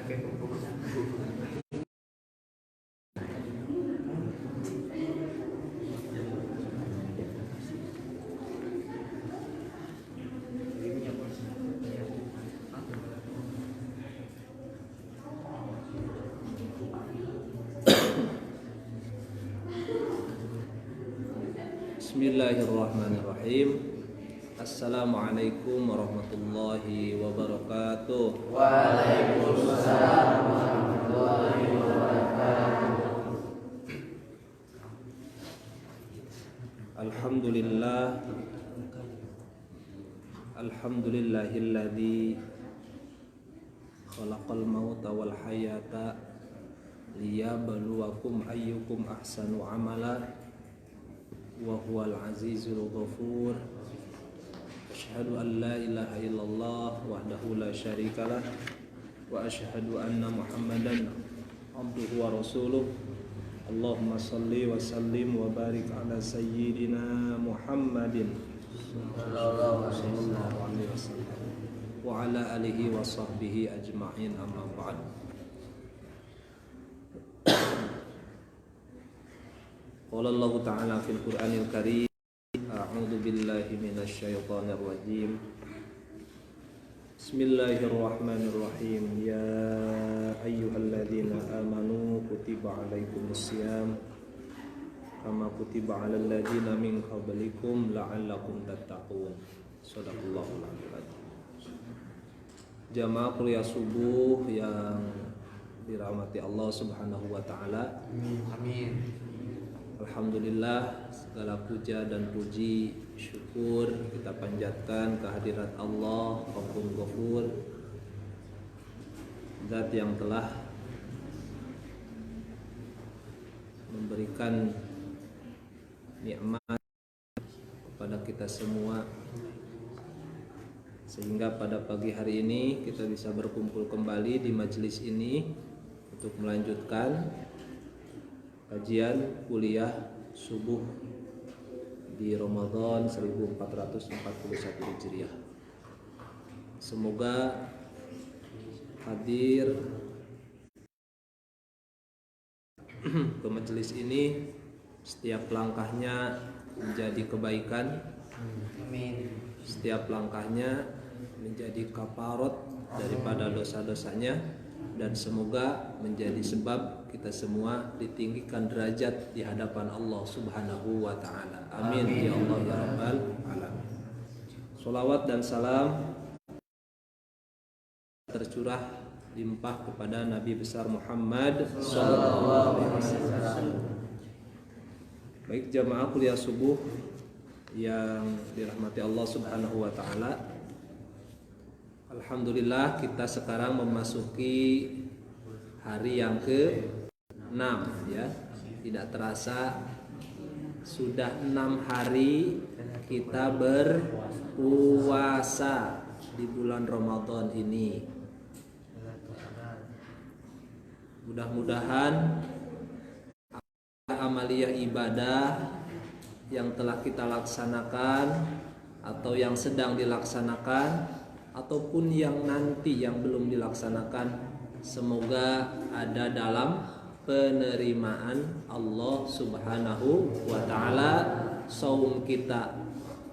Bismillahirrahmanirrahim. Assalamualaikum warahmatullahi wabarakatuh. Waalaikumsalam warahmatullahi wabarakatuh. Alhamdulillahilladzi khalaqal mauta wal hayata liyabluwakum ayyukum ahsanu amala wa huwal azizul ghafur. Asyhadu an la ilaha illallah wahdahu la syarikalah wa asyhadu anna Muhammadan abduhu wa rasuluh. Allahumma salli wa sallim wa barik ala sayyidina Muhammadin sallallahu alaihi wasallam wa ala alihi wa sahbihi ajma'in, amma ba'd. Qala Allah Ta'ala fil Qur'anil Karim, a'udzu billahi minasy syaithanir rajim. Bismillahirrahmanirrahim. Ya ayyuhalladzina amanu kutiba alaikumus syiyam kama kutiba alal ladzina min qablikum la'allakum tattaqun. Shadaqallahul azim. Jamaah kuliah subuh yang dirahmati Allah Subhanahu wa taala. Amin. Alhamdulillah, segala puja dan puji syukur kita panjatkan kehadirat Allah Rabbul Ghafur, Zat yang telah memberikan nikmat kepada kita semua, sehingga pada pagi hari ini kita bisa berkumpul kembali di majelis ini untuk melanjutkan kajian kuliah subuh di Ramadan 1441 Hijriah. Semoga hadir ke majelis ini setiap langkahnya menjadi kebaikan. Amin. Setiap langkahnya menjadi kafarat daripada dosa-dosanya, dan semoga menjadi sebab kita semua ditinggikan derajat di hadapan Allah Subhanahu wa taala. Amin ya Allah ya rabbal alamin. Shalawat dan salam tercurah limpah kepada Nabi besar Muhammad sallallahu alaihi wasallam. Baik jamaah kuliah subuh yang dirahmati Allah Subhanahu wa taala. Alhamdulillah, kita sekarang memasuki hari yang ke-6 ya. Tidak terasa sudah 6 hari kita berpuasa di bulan Ramadan ini. Mudah-mudahan amaliyah ibadah yang telah kita laksanakan atau yang sedang dilaksanakan ataupun yang nanti yang belum dilaksanakan, semoga ada dalam penerimaan Allah Subhanahu wa taala. Saum kita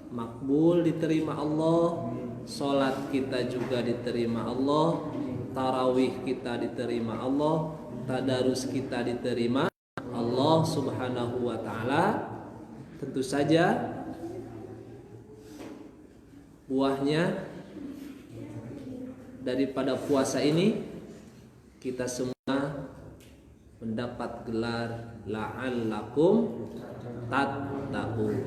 makbul diterima Allah, salat kita juga diterima Allah, tarawih kita diterima Allah, tadarus kita diterima Allah Subhanahu wa taala. Tentu saja buahnya daripada puasa ini kita semua mendapat gelar la'allakum tattaqun,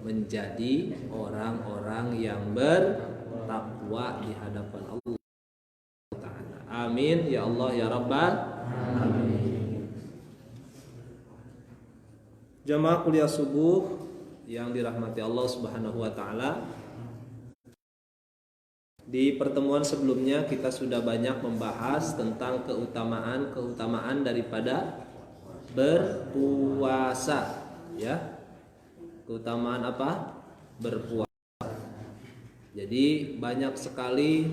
menjadi orang-orang yang bertakwa di hadapan Allah Ta'ala. Amin ya Allah ya Rabbal alamin. Jamaah kuliah subuh yang dirahmati Allah Subhanahu wa taala. Di pertemuan sebelumnya kita sudah banyak membahas tentang keutamaan daripada berpuasa, ya. Keutamaan apa? Berpuasa. Jadi banyak sekali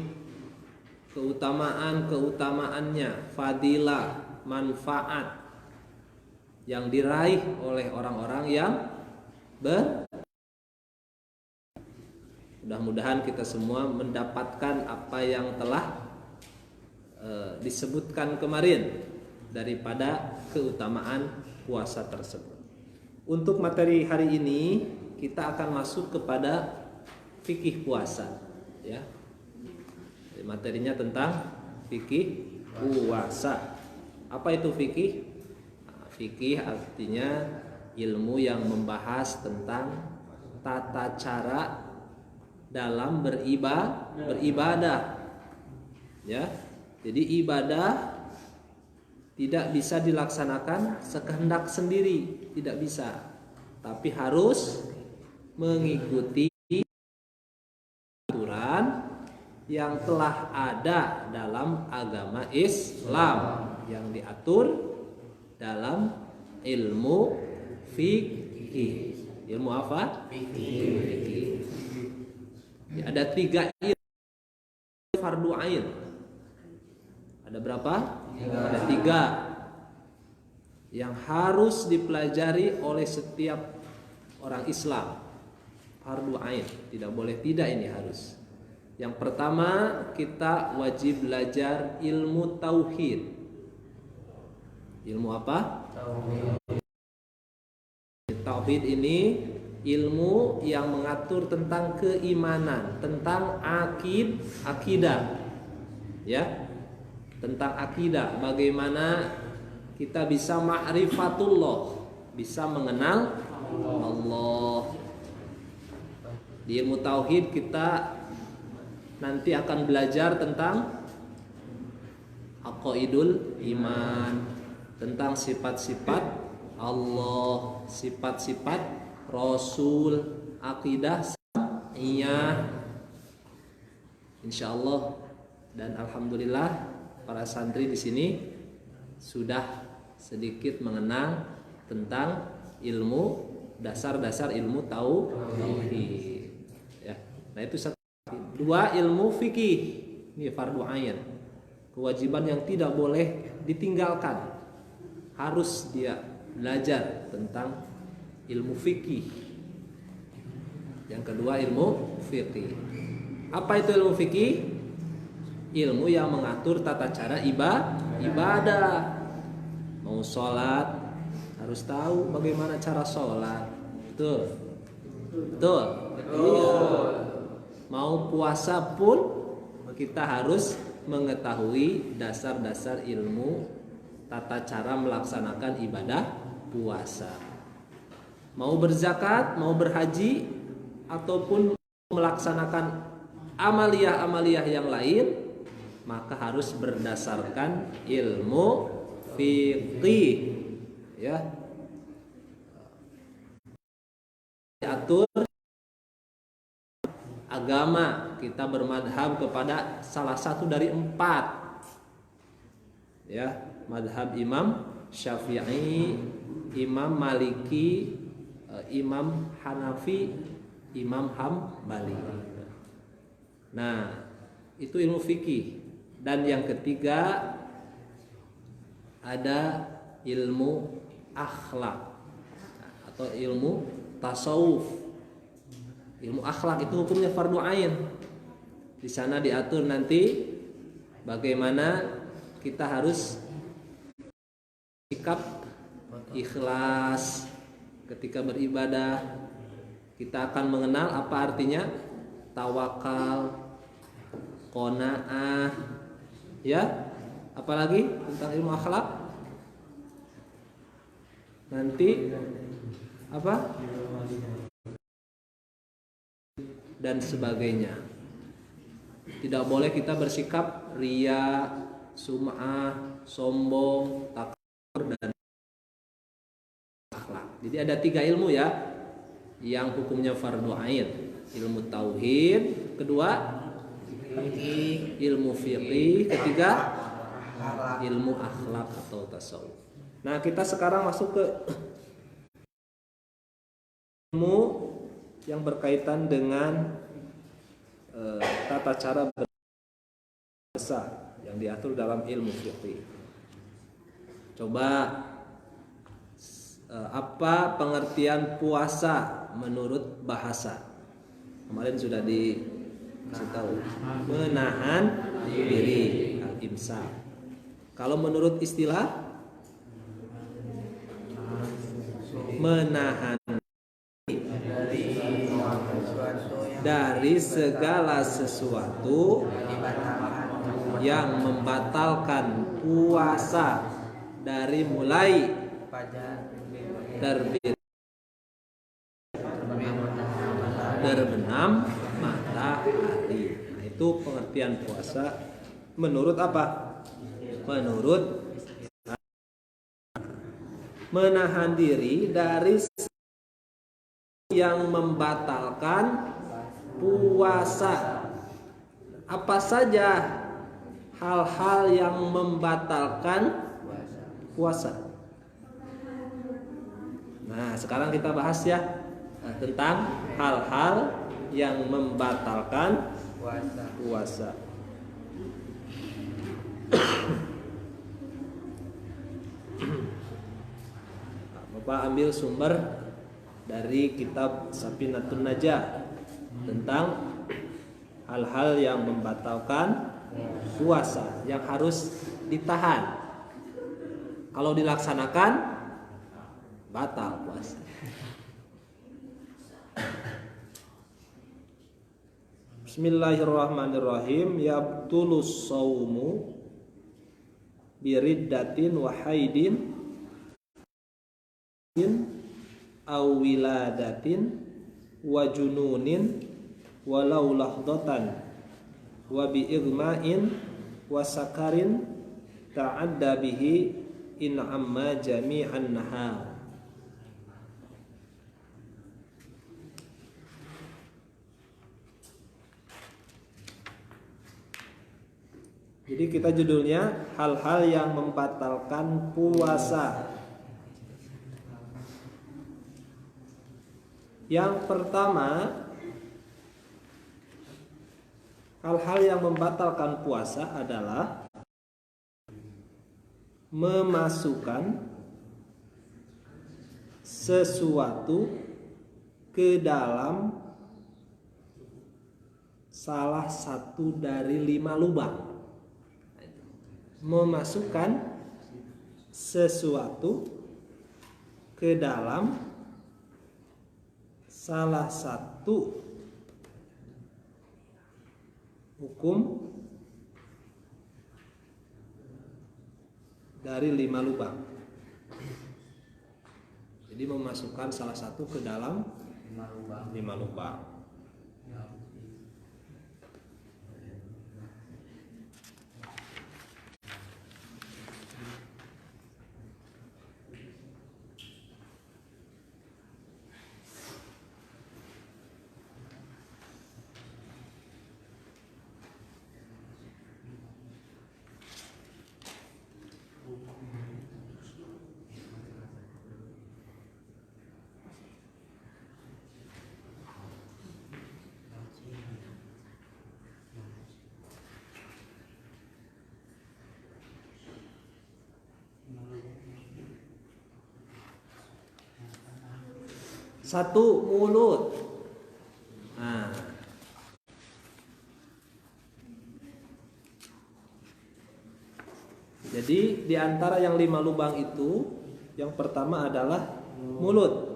keutamaan-keutamaannya, fadilah, manfaat yang diraih oleh orang-orang yang mudah-mudahan kita semua mendapatkan apa yang telah disebutkan kemarin daripada keutamaan puasa tersebut. Untuk materi hari ini kita akan masuk kepada fikih puasa, ya. Materinya tentang fikih puasa. Apa itu fikih? Nah, fikih artinya ilmu yang membahas tentang tata cara dalam beribadah. Ya. Jadi ibadah tidak bisa dilaksanakan sekehendak sendiri, tidak bisa. Tapi harus mengikuti aturan yang telah ada dalam agama Islam yang diatur dalam ilmu fikih. Ilmu apa? Fikih. Ya, ada 3 ilmu fardu ain. Ada berapa? Ada 3 yang harus dipelajari oleh setiap orang Islam. Fardu ain, tidak boleh tidak, ini harus. Yang pertama, kita wajib belajar ilmu tauhid. Ilmu apa? Tauhid ini ilmu yang mengatur tentang keimanan, tentang akidah. Ya. Tentang akidah, bagaimana kita bisa ma'rifatullah, bisa mengenal Allah. Di ilmu tauhid kita nanti akan belajar tentang aqaidul iman, tentang sifat-sifat Allah, sifat-sifat Rasul, akidah sam'iyah. Insyaallah dan alhamdulillah para santri di sini sudah sedikit mengenal tentang ilmu dasar-dasar ilmu tauhid. Ya. Nah, itu satu. 2, ilmu fikih. Ini fardu ain. Kewajiban yang tidak boleh ditinggalkan. Harus dia belajar tentang ilmu fikih. Yang kedua, ilmu fikih. Apa itu ilmu fikih? Ilmu yang mengatur tata cara ibadah. Mau sholat harus tahu bagaimana cara sholat. Betul. Iya. Mau puasa pun kita harus mengetahui dasar-dasar ilmu tata cara melaksanakan ibadah puasa. Mau berzakat, mau berhaji, ataupun melaksanakan amaliyah-amaliyah yang lain, maka harus berdasarkan ilmu fikih, ya. Diatur agama, kita bermadhab kepada salah satu dari 4, ya. Madhab Imam Syafi'i, Imam Maliki, Imam Hanafi, Imam Hambali. Nah, itu ilmu fikih. Dan yang ketiga ada ilmu akhlak atau ilmu tasawuf. Ilmu akhlak itu hukumnya fardu ain. Di sana diatur nanti bagaimana kita harus sikap ikhlas ketika beribadah. Kita akan mengenal apa artinya tawakal, qanaah, ya. Apalagi tentang ilmu akhlak nanti apa dan sebagainya. Tidak boleh kita bersikap riya, sum'ah, sombong, takabur, dan akhlak. Jadi ada 3 ilmu, ya, yang hukumnya fardu ain. Ilmu tauhid, kedua ilmu fiqih, ketiga ilmu akhlak atau tasawuf. Nah, kita sekarang masuk ke ilmu yang berkaitan dengan tata cara puasa yang diatur dalam ilmu fikih. Coba apa pengertian puasa menurut bahasa? Kemarin sudah dikasih tahu. Menahan diri, al-imsak. Kalau menurut istilah menahan dari segala sesuatu yang membatalkan puasa dari mulai terbit terbenam matahari. Nah, itu pengertian puasa menurut apa? Menurut menahan diri dari yang membatalkan puasa. Apa saja hal-hal yang membatalkan puasa? Nah, sekarang kita bahas ya tentang hal-hal yang membatalkan puasa. Bapak ambil sumber dari kitab Safinatun Najah tentang hal-hal yang membatalkan puasa yang harus ditahan. Kalau dilaksanakan batal puasa. Bismillahirrahmanirrahim. Yabtulus saumu biriddatin wa haidin aw wiladatin wa jununin walau lahdatan wa bi igma'in wa sakarin ta'adda bihi in amma jami'an nahar. Jadi kita judulnya hal-hal yang membatalkan puasa. Yang pertama, hal-hal yang membatalkan puasa adalah memasukkan sesuatu ke dalam salah satu dari 5 lubang. Memasukkan sesuatu ke dalam salah satu hukum dari 5 lubang. Jadi memasukkan salah satu ke dalam 5 lubang. Satu, mulut. Nah, jadi di antara yang 5 lubang itu, yang pertama adalah mulut.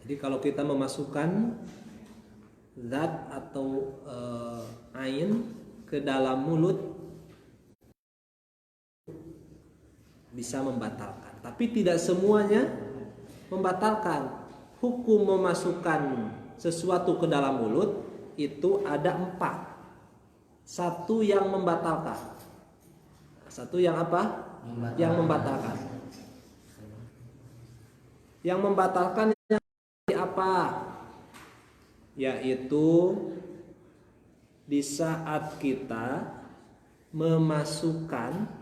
Jadi kalau kita memasukkan zat atau ain ke dalam mulut bisa membatalkan, tapi tidak semuanya membatalkan. Hukum memasukkan sesuatu ke dalam mulut itu ada 4. Satu yang membatalkan. Satu yang apa? Yang membatalkan. Yang membatalkan apa? Yaitu di saat kita memasukkan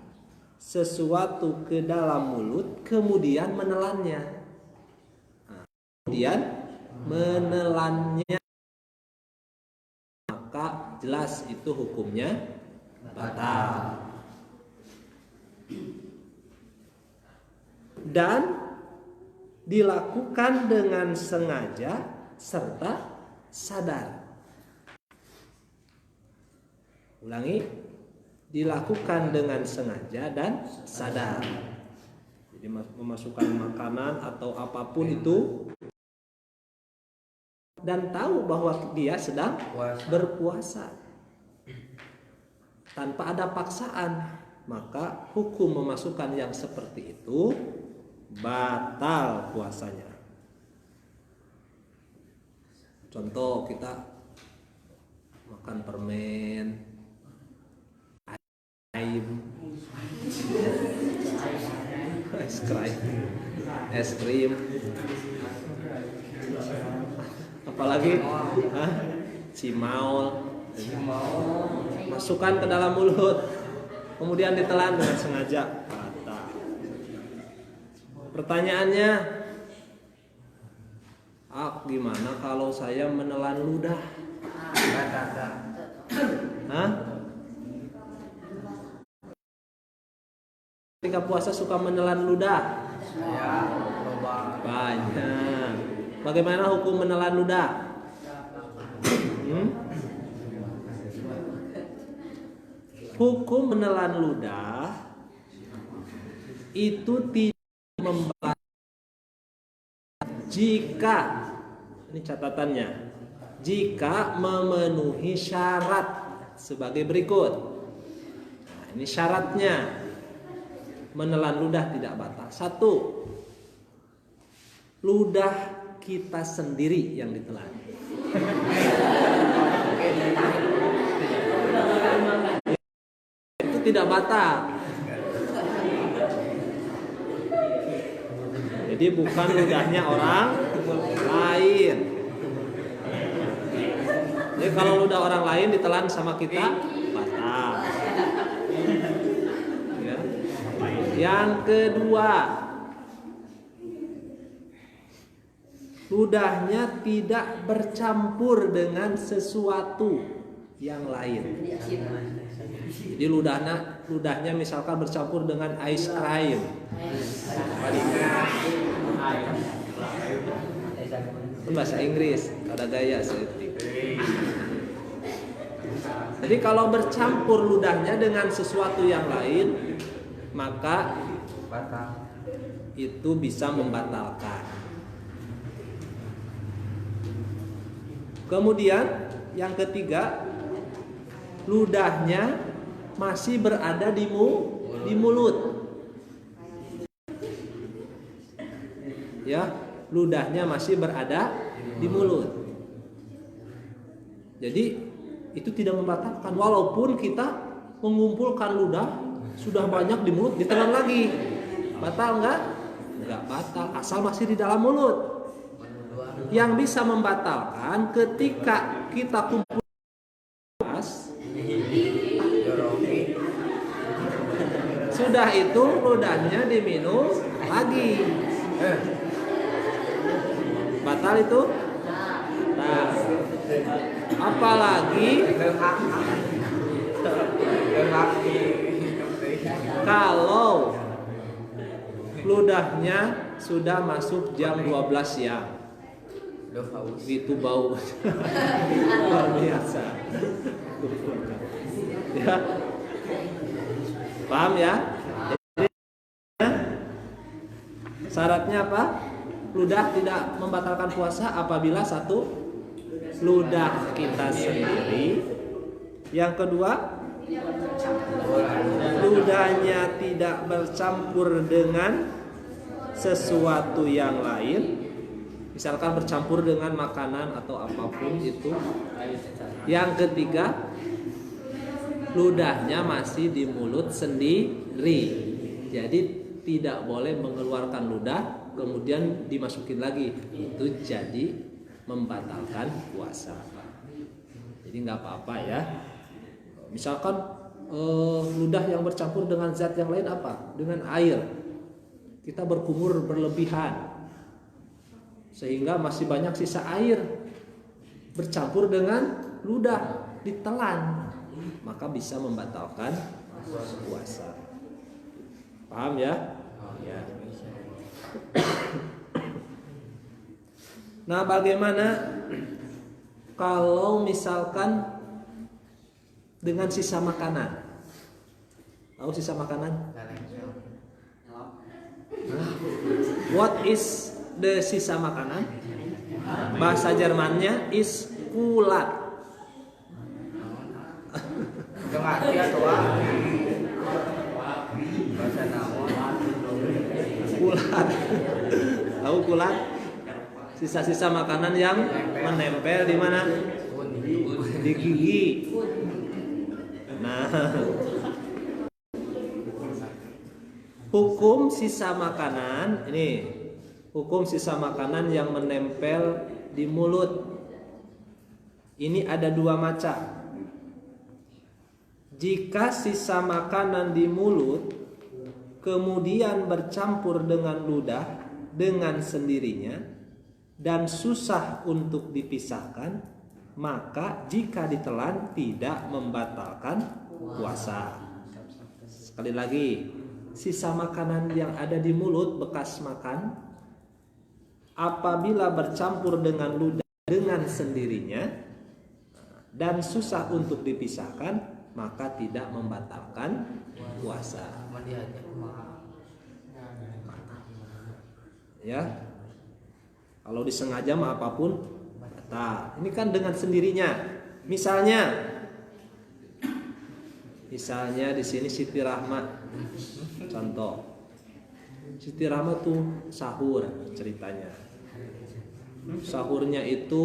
sesuatu ke dalam mulut kemudian menelannya. kemudian menelannya, maka jelas itu hukumnya batal. Dan dilakukan dengan sengaja serta sadar. Ulangi, dilakukan dengan sengaja dan sadar. Jadi memasukkan makanan atau apapun itu dan tahu bahwa dia sedang berpuasa tanpa ada paksaan, maka hukum memasukkan yang seperti itu batal puasanya. Contoh, kita makan permen, es krim, apalagi cimaul, masukkan ke dalam mulut, kemudian ditelan dengan sengaja, batal. Pertanyaannya, gimana kalau saya menelan ludah? Ketika puasa suka menelan ludah? Ya, banyak. Bagaimana hukum menelan ludah? Hukum menelan ludah itu tidak membatalkan jika, ini catatannya, jika memenuhi syarat sebagai berikut. Nah, ini syaratnya menelan ludah tidak batal. 1, ludah kita sendiri yang ditelan. Itu tidak batal. Jadi bukan ludahnya orang lain. Jadi kalau ludah orang lain ditelan sama kita, batal. Ya. Yang kedua, ludahnya tidak bercampur dengan sesuatu yang lain. Jadi ludahnya misalkan bercampur dengan ice cream. Itu bahasa Inggris, ada gaya seperti. Jadi kalau bercampur ludahnya dengan sesuatu yang lain, maka itu bisa membatalkan. Kemudian yang ketiga, ludahnya masih berada di mulut. Ya, ludahnya masih berada di mulut. Jadi itu tidak membatalkan, walaupun kita mengumpulkan ludah sudah banyak di mulut, ditelan lagi. Batal enggak? Enggak batal, asal masih di dalam mulut. Yang bisa membatalkan ketika kita kumpul sudah itu ludahnya diminum lagi, batal itu. Nah, apalagi kalau ludahnya sudah masuk jam 12 siang, itu bau luar biasa. Ya, paham ya? Jadi, syaratnya apa? Ludah tidak membatalkan puasa apabila 1, ludah kita sendiri. Yang kedua, ludahnya tidak bercampur dengan sesuatu yang lain, misalkan bercampur dengan makanan atau apapun itu. Yang ketiga, ludahnya masih di mulut sendiri, jadi tidak boleh mengeluarkan ludah kemudian dimasukin lagi, itu jadi membatalkan puasa. Jadi nggak apa-apa ya. Misalkan ludah yang bercampur dengan zat yang lain apa? Dengan air. Kita berkumur berlebihan. sehingga masih banyak sisa air bercampur dengan ludah, ditelan, maka bisa membatalkan puasa. Paham ya? Ya. Nah, bagaimana kalau misalkan dengan sisa makanan? Tahu sisa makanan? What is the sisa makanan? Bahasa Jermannya is kulat. Kulat. Tahu kulat? Sisa-sisa makanan yang menempel di mana? Di gigi. Nah, hukum sisa makanan ini, hukum sisa makanan yang menempel di mulut. Ini ada dua macam. Jika sisa makanan di mulut kemudian bercampur dengan ludah dengan sendirinya dan susah untuk dipisahkan, maka jika ditelan tidak membatalkan puasa. Sekali lagi, sisa makanan yang ada di mulut bekas makan apabila bercampur dengan ludah dengan sendirinya dan susah untuk dipisahkan, maka tidak membatalkan puasa. Ya, kalau disengaja mah apapun batal. Ini kan dengan sendirinya. Misalnya di sini Siti Rahmat, contoh. Siti Rahmat tuh sahur ceritanya. Sahurnya itu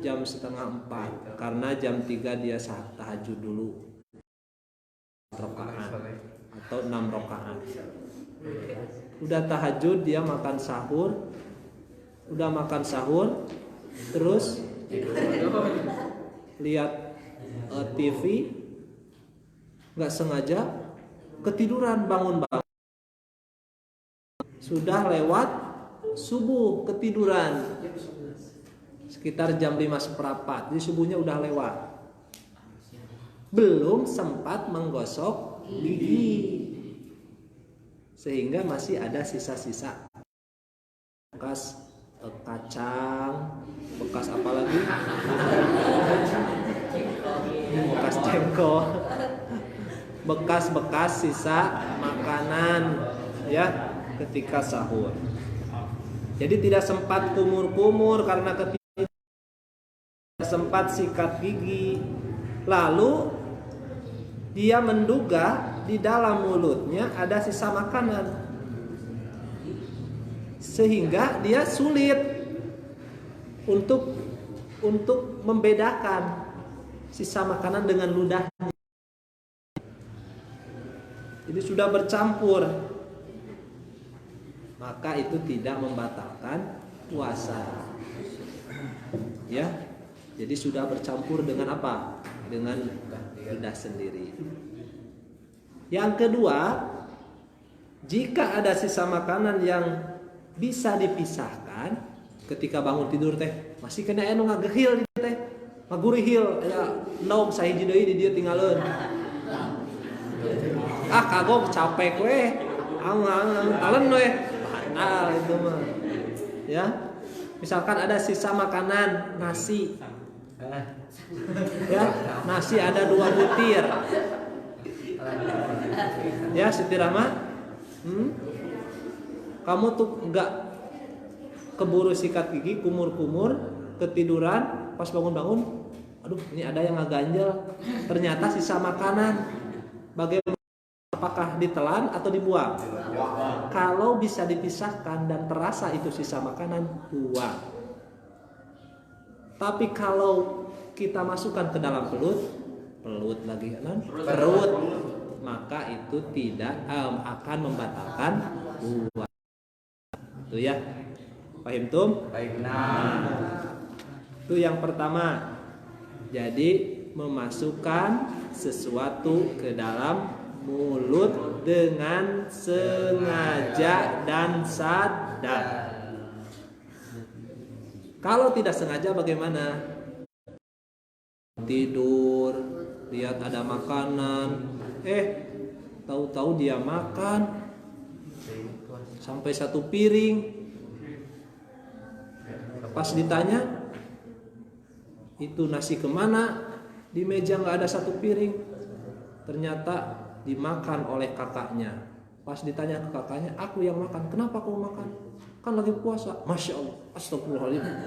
jam 3:30 karena jam 3 dia tahajud dulu. Rakaat atau 6 rakaat. Udah tahajud dia makan sahur. Udah makan sahur terus lihat TV, nggak sengaja ketiduran, bangun-bangun sudah lewat subuh, ketiduran sekitar jam 5:15, jadi subuhnya udah lewat, belum sempat menggosok gigi sehingga masih ada sisa-sisa bekas kacang, bekas apa lagi? Bekas jengkol, bekas-bekas sisa makanan ya ketika sahur. Jadi tidak sempat kumur-kumur karena tidak sempat sikat gigi. Lalu dia menduga di dalam mulutnya ada sisa makanan, sehingga dia sulit untuk membedakan sisa makanan dengan ludahnya. Jadi sudah bercampur, maka itu tidak membatalkan puasa. Ya, jadi sudah bercampur dengan apa? Dengan ludah sendiri. Yang kedua, jika ada sisa makanan yang bisa dipisahkan, ketika bangun tidur teh masih kena anu ngagehil teh, ngagurihil ya naum sahiji deui di dieu tinggalin. Kagok capek we, talen we. Nah, itu mah. Ya. Misalkan ada sisa makanan nasi. Ya, nasi ada 2 butir. Ya, Siti Rahmat. Kamu tuh enggak keburu sikat gigi, kumur-kumur, ketiduran, pas bangun-bangun, aduh ini ada yang ngeganjel, ternyata sisa makanan. Bagaimana, apakah ditelan atau dibuang? Kalau bisa dipisahkan dan terasa itu sisa makanan, buang. Tapi kalau kita masukkan ke dalam perut lagi kan? Perut, maka itu tidak akan membatalkan buang. Itu ya. Paham tum? Itu yang pertama. Jadi memasukkan sesuatu ke dalam mulut dengan sengaja dan sadar. Kalau tidak sengaja bagaimana? Tidur, lihat ada makanan, tahu-tahu dia makan sampai 1 piring. Pas ditanya, itu nasi kemana? Di meja nggak ada 1 piring. Ternyata dimakan oleh kakaknya. Pas ditanya ke kakaknya, aku yang makan. Kenapa kamu makan? Kan lagi puasa. Masya Allah, astagfirullahaladzim.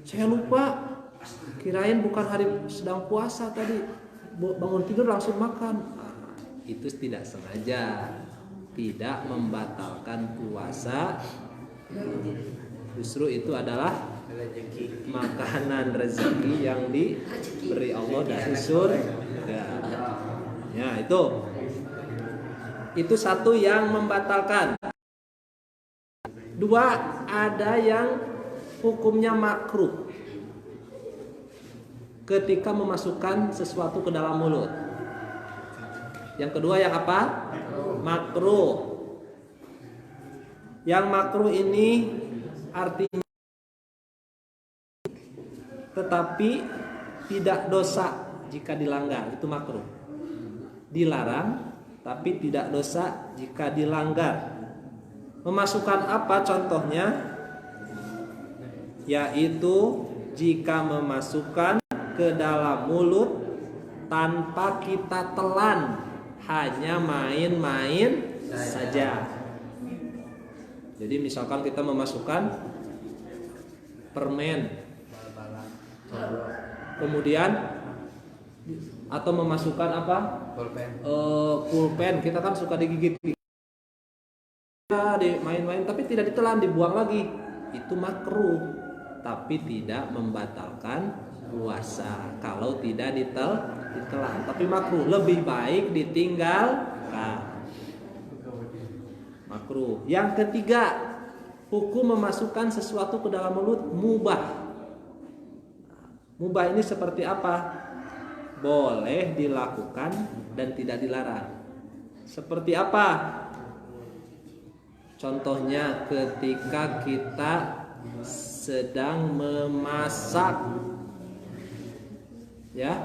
Saya lupa. Kirain bukan hari sedang puasa tadi. Bangun tidur langsung makan. Itu tidak sengaja. Tidak membatalkan puasa. Justru itu adalah makanan rezeki yang diberi Allah dari surga. Ya, itu satu yang membatalkan. 2, ada yang hukumnya makruh ketika memasukkan sesuatu ke dalam mulut. Yang kedua yang apa? Makruh. Yang makruh ini artinya tetapi tidak dosa jika dilanggar, itu makruh. Dilarang tapi tidak dosa jika dilanggar. Memasukkan apa contohnya? Yaitu jika memasukkan ke dalam mulut tanpa kita telan, hanya main-main saja. Jadi misalkan kita memasukkan permen, kemudian atau memasukkan apa? Pulpen. Kita kan suka digigit, main-main, tapi tidak ditelan, dibuang lagi. Itu makruh, tapi tidak membatalkan puasa kalau tidak ditelan. Tapi makruh, lebih baik ditinggalkan. Makruh. Yang ketiga, hukum memasukkan sesuatu ke dalam mulut mubah. Mubah ini seperti apa? Boleh dilakukan dan tidak dilarang. Seperti apa? Contohnya ketika kita sedang memasak, ya,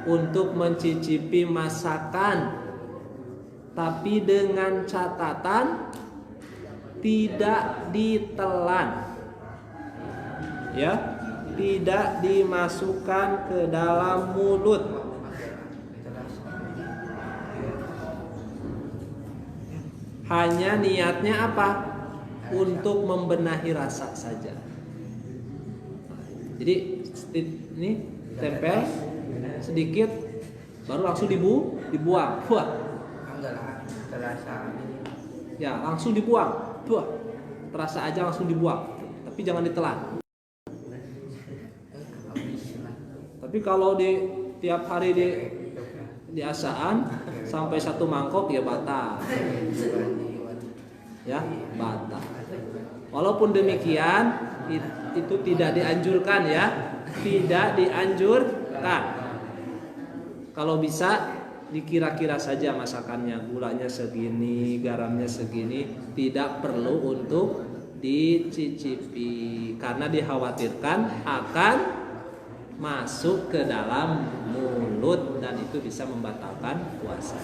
untuk mencicipi masakan, tapi dengan catatan tidak ditelan, ya, tidak dimasukkan ke dalam mulut. Hanya niatnya apa? Untuk membenahi rasa saja. Jadi ini tempel sedikit, baru langsung dibuang. Wah. Ya, langsung dibuang. Tuh, terasa aja langsung dibuang. Tapi jangan ditelan. Tapi kalau tiap hari di asaan sampai 1 mangkok ya batal. Ya, batal. Walaupun demikian itu tidak dianjurkan, ya. Tidak dianjurkan. Kalau bisa dikira-kira saja masakannya, gulanya segini, garamnya segini, tidak perlu untuk dicicipi karena dikhawatirkan akan masuk ke dalam mulut dan itu bisa membatalkan puasa.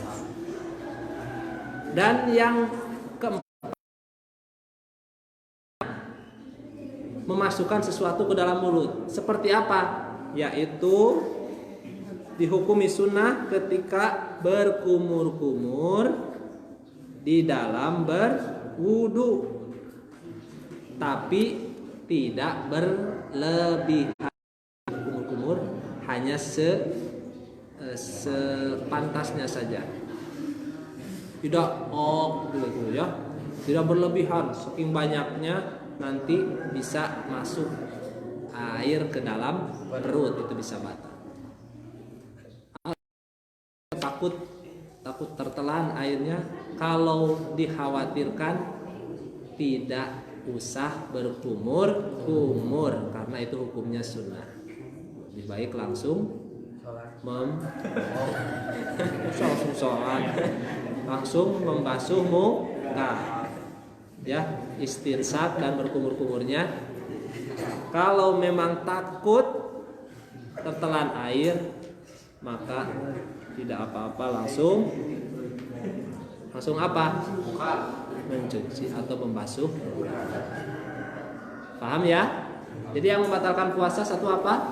Dan yang keempat, memasukkan sesuatu ke dalam mulut. Seperti apa? Yaitu dihukumi sunnah ketika berkumur-kumur di dalam berwudu, tapi tidak berlebihan. Kumur-kumur hanya sepantasnya saja, tidak gitu ya, tidak berlebihan. Saking banyaknya nanti bisa masuk air ke dalam perut, itu bisa batal. Takut tertelan airnya, kalau dikhawatirkan tidak usah berkumur karena itu hukumnya sunnah. Lebih baik langsung langsung membasuh muka, ya, istinsak dan berkumur-kumurnya Kalau memang takut tertelan air, maka tidak apa-apa, langsung apa? Mencuci atau membasuh. Paham ya? Jadi yang membatalkan puasa satu apa?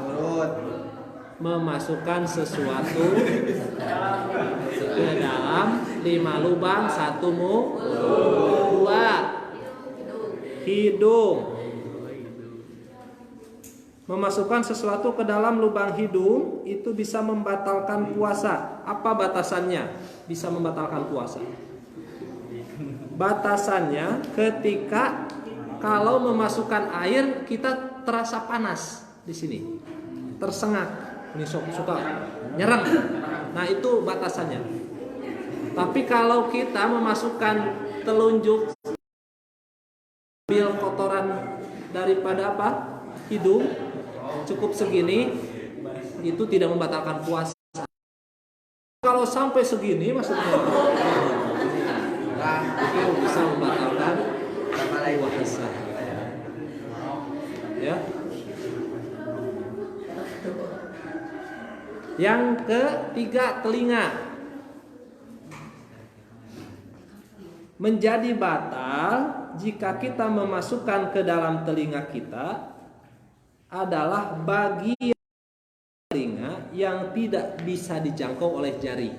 Memasukkan sesuatu ke dalam 5 lubang, 1 mulut, 2 hidung. Memasukkan sesuatu ke dalam lubang hidung itu bisa membatalkan puasa. Apa batasannya? Bisa membatalkan puasa. Batasannya ketika kalau memasukkan air kita terasa panas di sini, tersengat, ini suka nyerang. Nah itu batasannya. Tapi kalau kita memasukkan telunjuk, ambil kotoran daripada apa? Hidung, cukup segini, itu tidak membatalkan puasa. Kalau sampai segini maksudnya itu bisa membatalkan puasa. Ya. Yang ketiga, telinga. Menjadi batal jika kita memasukkan ke dalam telinga kita adalah bagian telinga yang tidak bisa dijangkau oleh jari.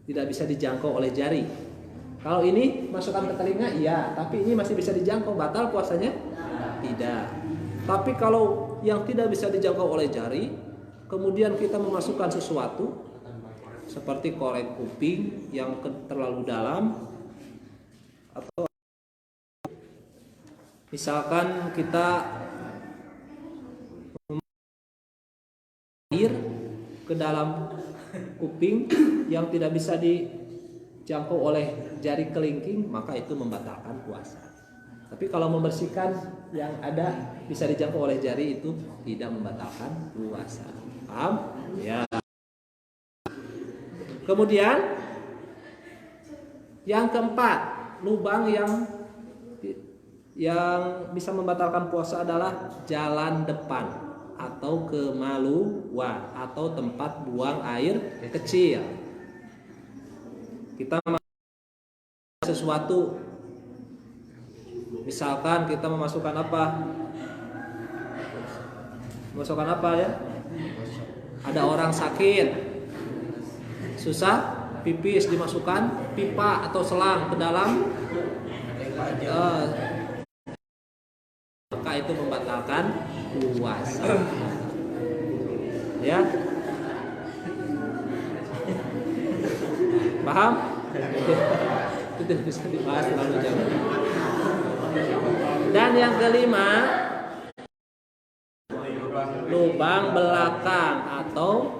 Tidak bisa dijangkau oleh jari. Kalau ini masukkan ke telinga, iya, tapi ini masih bisa dijangkau, batal puasanya? Tidak. Tapi kalau yang tidak bisa dijangkau oleh jari, kemudian kita memasukkan sesuatu seperti korek kuping yang terlalu dalam, atau misalkan kita air ke dalam kuping yang tidak bisa dijangkau oleh jari kelingking, maka itu membatalkan puasa. Tapi kalau membersihkan yang ada bisa dijangkau oleh jari, itu tidak membatalkan puasa. Paham? Ya. Kemudian yang keempat, lubang yang bisa membatalkan puasa adalah jalan depan atau kemaluan atau tempat buang air kecil. Kita sesuatu, misalkan kita memasukkan apa? Memasukkan apa ya? Ada orang sakit, susah pipis, dimasukkan pipa atau selang ke dalam, maka itu membatalkan puasa. Ya, paham? Itu bisa dibahas terlalu jauh. Dan yang kelima, lubang belakang atau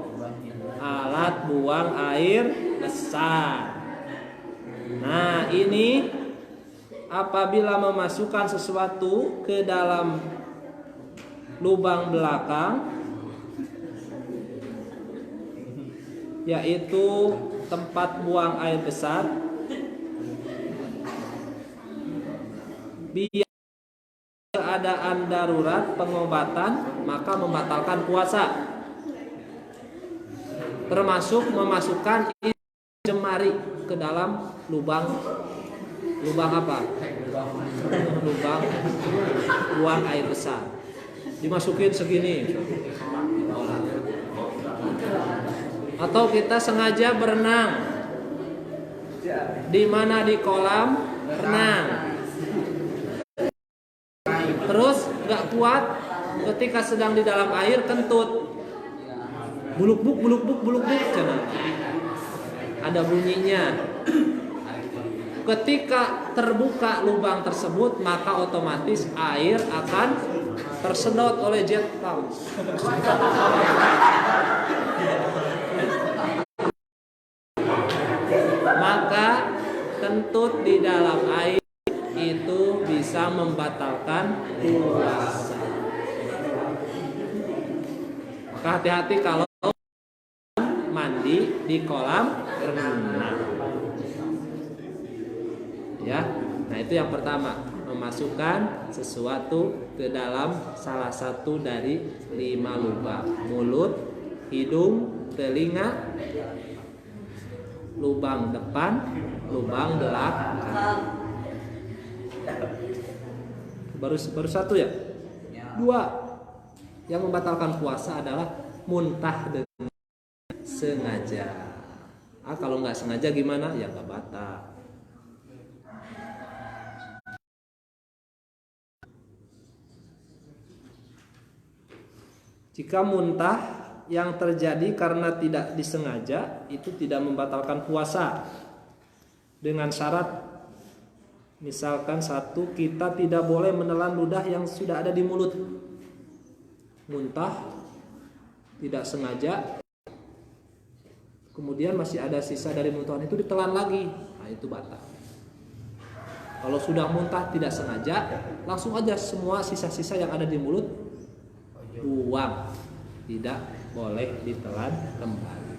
alat buang air besar. Nah, ini apabila memasukkan sesuatu ke dalam lubang belakang, yaitu tempat buang air besar, biar keadaan darurat pengobatan, maka membatalkan puasa. Termasuk memasukkan jemari ke dalam lubang apa? Lubang buang air besar. Dimasukin segini. Atau kita sengaja berenang. Di mana? Di kolam renang. Terus gak kuat, ketika sedang di dalam air kentut. Buluk-buk, ada bunyinya. Ketika terbuka lubang tersebut, maka otomatis air akan tersedot oleh jet pump. Maka kentut di dalam air itu bisa membatalkan puasa. Maka hati-hati kalau mandi di kolam renang. Ya, nah itu yang pertama, memasukkan sesuatu ke dalam salah satu dari 5 lubang: mulut, hidung, telinga, lubang depan, lubang belakang. Baru satu ya? 2. Yang membatalkan puasa adalah muntah dengan sengaja. Kalau nggak sengaja gimana? Ya nggak batal. Jika muntah yang terjadi karena tidak disengaja, itu tidak membatalkan puasa. Dengan syarat, misalkan satu, kita tidak boleh menelan ludah yang sudah ada di mulut. Muntah tidak sengaja, kemudian masih ada sisa dari muntahan itu ditelan lagi, nah itu batal. Kalau sudah muntah tidak sengaja, langsung aja semua sisa-sisa yang ada di mulut buang, tidak boleh ditelan kembali.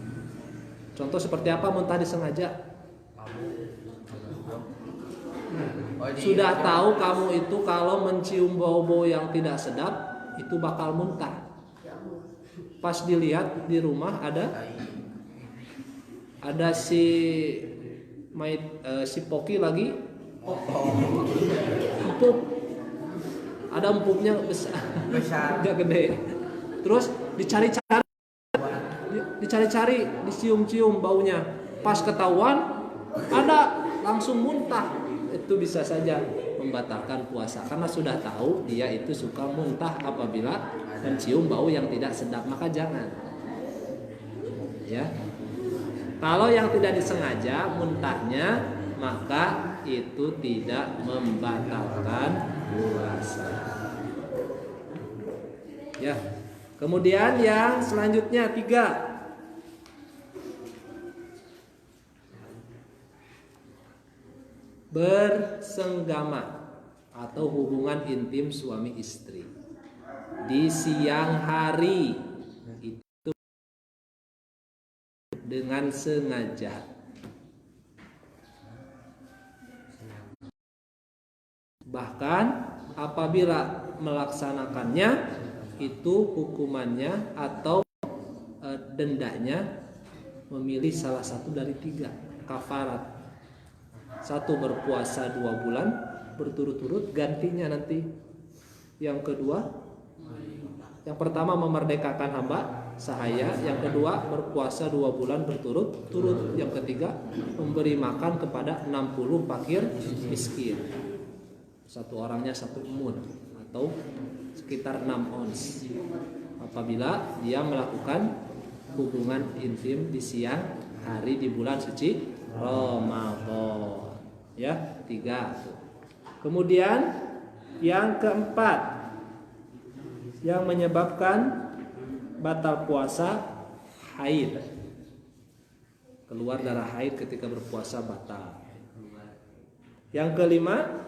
Contoh seperti apa muntah disengaja? Sudah tahu kamu itu kalau mencium bau-bau yang tidak sedap itu bakal muntah. Pas dilihat di rumah ada si Poki lagi empuk, ada empuknya besar nggak gede. Terus dicari-cari, dicium-cium baunya, pas ketahuan ada, langsung muntah. Itu bisa saja membatalkan puasa karena sudah tahu dia itu suka muntah apabila mencium bau yang tidak sedap, maka jangan. Ya. Kalau yang tidak disengaja muntahnya, maka itu tidak membatalkan puasa. Ya. Kemudian yang selanjutnya 3. Bersenggama atau hubungan intim suami istri di siang hari itu dengan sengaja. Bahkan apabila melaksanakannya itu hukumannya atau dendanya memilih salah satu dari 3 kafarat. 1 berpuasa 2 bulan berturut-turut, gantinya nanti. Yang kedua, yang pertama memerdekakan hamba sahaya, yang kedua berpuasa 2 bulan berturut-turut, yang ketiga memberi makan kepada 60 fakir miskin. 1 orangnya 1 mun atau sekitar 6 ons apabila dia melakukan hubungan intim di siang hari di bulan suci Ramadan. Ya, 3. Kemudian yang keempat yang menyebabkan batal puasa, haid. Keluar darah haid ketika berpuasa batal. Yang kelima,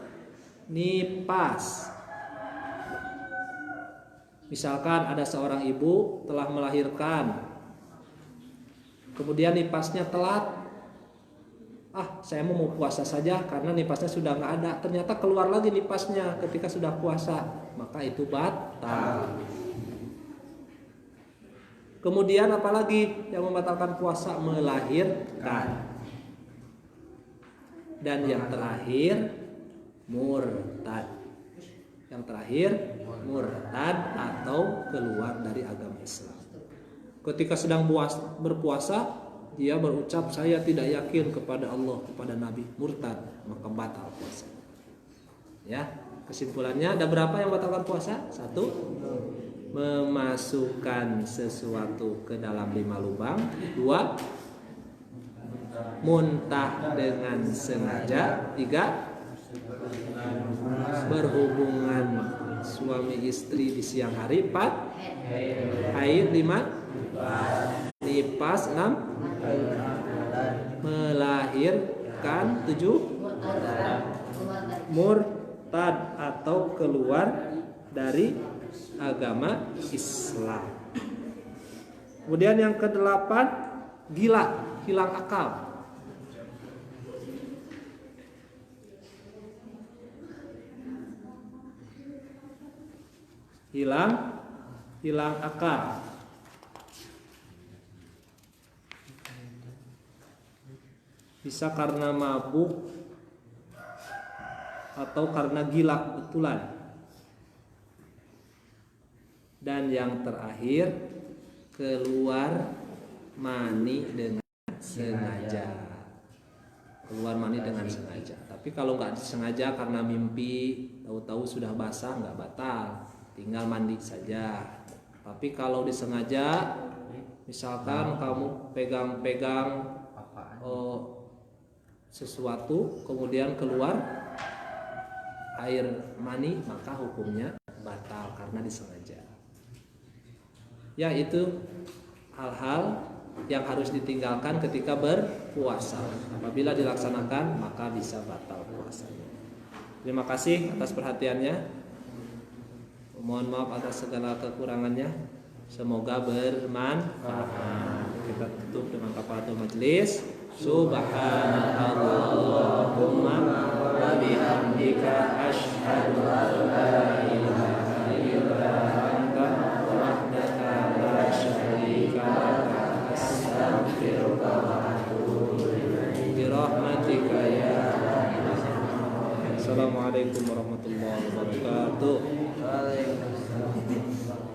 nifas. Misalkan ada seorang ibu telah melahirkan, kemudian nifasnya telat. Saya mau puasa saja karena nifasnya sudah nggak ada. Ternyata keluar lagi nifasnya ketika sudah puasa, maka itu batal. Kemudian apalagi yang membatalkan puasa? Melahirkan. Dan yang terakhir murtad. Yang terakhir murtad atau keluar dari agama Islam. Ketika sedang berpuasa, dia berucap saya tidak yakin kepada Allah, kepada Nabi, murtad, maka batal puasa. Ya, kesimpulannya ada berapa yang batalkan puasa? 1, memasukkan sesuatu ke dalam 5 lubang. 2, muntah dengan sengaja. 3, berhubungan suami istri di siang hari. 4, haid. 5, nifas. 6, melahirkan. 7, murtad atau keluar dari agama Islam. Kemudian yang ke-8, gila, hilang akal. hilang akal. Bisa karena mabuk atau karena gila betulan. Dan yang terakhir, keluar mani dengan sengaja. Keluar mani dengan sengaja. Tapi kalau nggak sengaja karena mimpi, tahu-tahu sudah basah, nggak batal, tinggal mandi saja. Tapi kalau disengaja, misalkan kamu pegang-pegang sesuatu, kemudian keluar air mani, maka hukumnya batal karena disengaja. Ya, itu hal-hal yang harus ditinggalkan ketika berpuasa. Apabila dilaksanakan, maka bisa batal puasanya. Terima kasih atas perhatiannya. Mohon maaf atas segala kekurangannya. Semoga bermanfaat. Kita tutup dengan kafaratul majelis. Subhanallahumma wa bihamdika asyhadu an la ilaha illa anta wahdaka la syarika laka astaghfiruka wa atubu ilaik. Bi rahmatika ya Assalamualaikum warahmatullahi wabarakatuh. Waalaikumsalam.